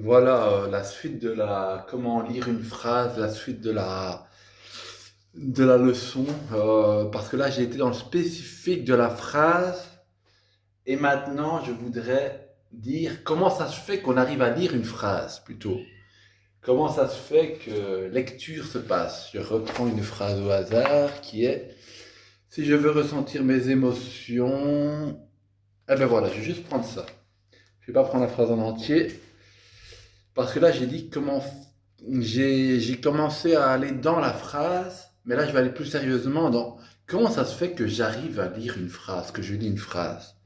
Voilà, la suite de la comment lire une phrase, la suite de la leçon, parce que là j'ai été dans le spécifique de la phrase et maintenant je voudrais dire comment ça se fait qu'on arrive à lire une phrase plutôt. Comment ça se fait que lecture se passe. Je reprends une phrase au hasard qui est si je veux ressentir mes émotions, eh ben voilà, je vais juste prendre ça. Je vais pas prendre la phrase en entier. Parce que là, j'ai dit comment j'ai commencé à aller dans la phrase, mais là, je vais aller plus sérieusement dans comment ça se fait que j'arrive à lire une phrase, que je lis une phrase.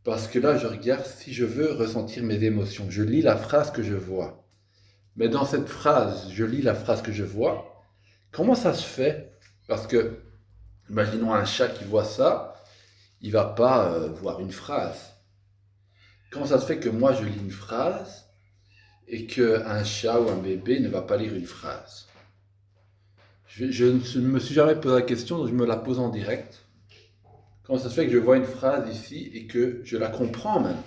Parce que là, je regarde si je veux ressentir mes émotions. Je lis la phrase que je vois. Mais dans cette phrase, je lis la phrase que je vois. Comment ça se fait? Parce que, imaginons un chat qui voit ça, il va pas voir une phrase. Comment ça se fait que moi, je lis une phrase et qu'un chat ou un bébé ne va pas lire une phrase? Je ne me suis jamais posé la question, donc je me la pose en direct. Comment ça se fait que je vois une phrase ici et que je la comprends même?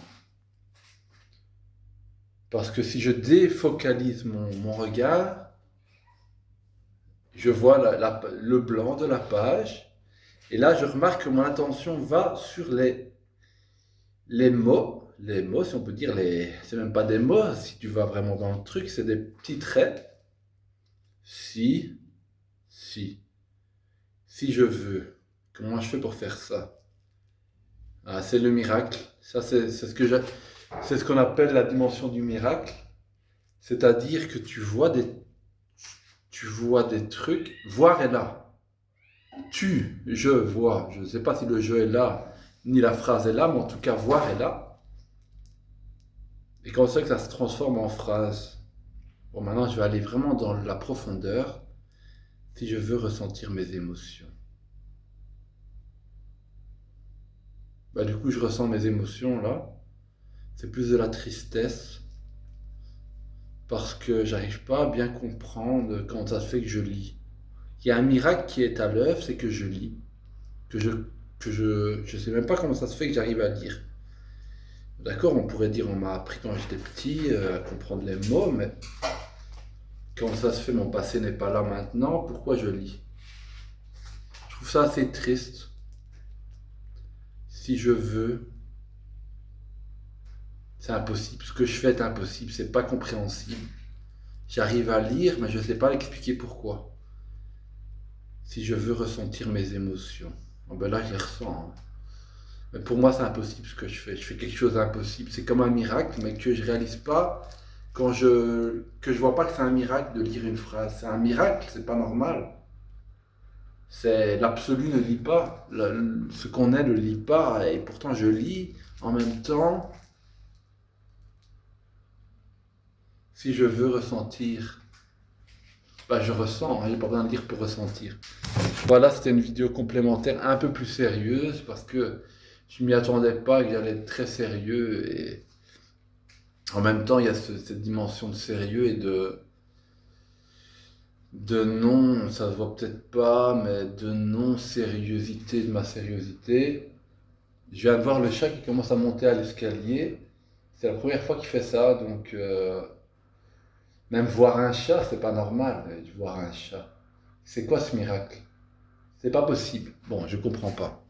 Parce que si je défocalise mon regard, je vois le blanc de la page, et là je remarque que mon attention va sur les mots, si on peut dire, c'est même pas des mots, si tu vas vraiment dans le truc, c'est des petits traits. Si, si, si je veux, comment je fais pour faire ça? Ah, c'est le miracle. Ça, c'est ce qu'on appelle la dimension du miracle. C'est-à-dire que tu vois des trucs. Voir est là. Je vois. Je ne sais pas si le je est là, ni la phrase est là, mais en tout cas, voir est là. Et comme ça que ça se transforme en phrase. Bon, maintenant, je vais aller vraiment dans la profondeur si je veux ressentir mes émotions. Bah, du coup, je ressens mes émotions là. C'est plus de la tristesse. Parce que j'arrive pas à bien comprendre comment ça se fait que je lis. Il y a un miracle qui est à l'œuvre, c'est que je lis. Que je, je sais même pas comment ça se fait que j'arrive à lire. D'accord, on pourrait dire on m'a appris quand j'étais petit à comprendre les mots, mais comment ça se fait mon passé n'est pas là maintenant, pourquoi je lis? Je trouve ça assez triste. Si je veux, c'est impossible. Ce que je fais est impossible, c'est pas compréhensible. J'arrive à lire, mais je ne sais pas expliquer pourquoi. Si je veux ressentir mes émotions. Oh ben là, je les ressens, hein. Mais pour moi, c'est impossible ce que je fais. Je fais quelque chose d'impossible. C'est comme un miracle, mais que je réalise pas que je vois pas que c'est un miracle de lire une phrase. C'est un miracle, c'est pas normal. C'est l'absolu ne lit pas. Ce qu'on est ne lit pas. Et pourtant, je lis en même temps si je veux ressentir. Bah, je ressens, hein, j'ai pas besoin de lire pour ressentir. Voilà, c'était une vidéo complémentaire un peu plus sérieuse parce que je m'y attendais pas que j'allais être très sérieux et en même temps il y a cette dimension de sérieux et de non, ça se voit peut-être pas, mais de non-sérieuxité de ma sérieuxité. Je viens de voir le chat qui commence à monter à l'escalier. C'est la première fois qu'il fait ça, donc même voir un chat, c'est pas normal, voir un chat. C'est quoi ce miracle? C'est pas possible. Bon, je comprends pas.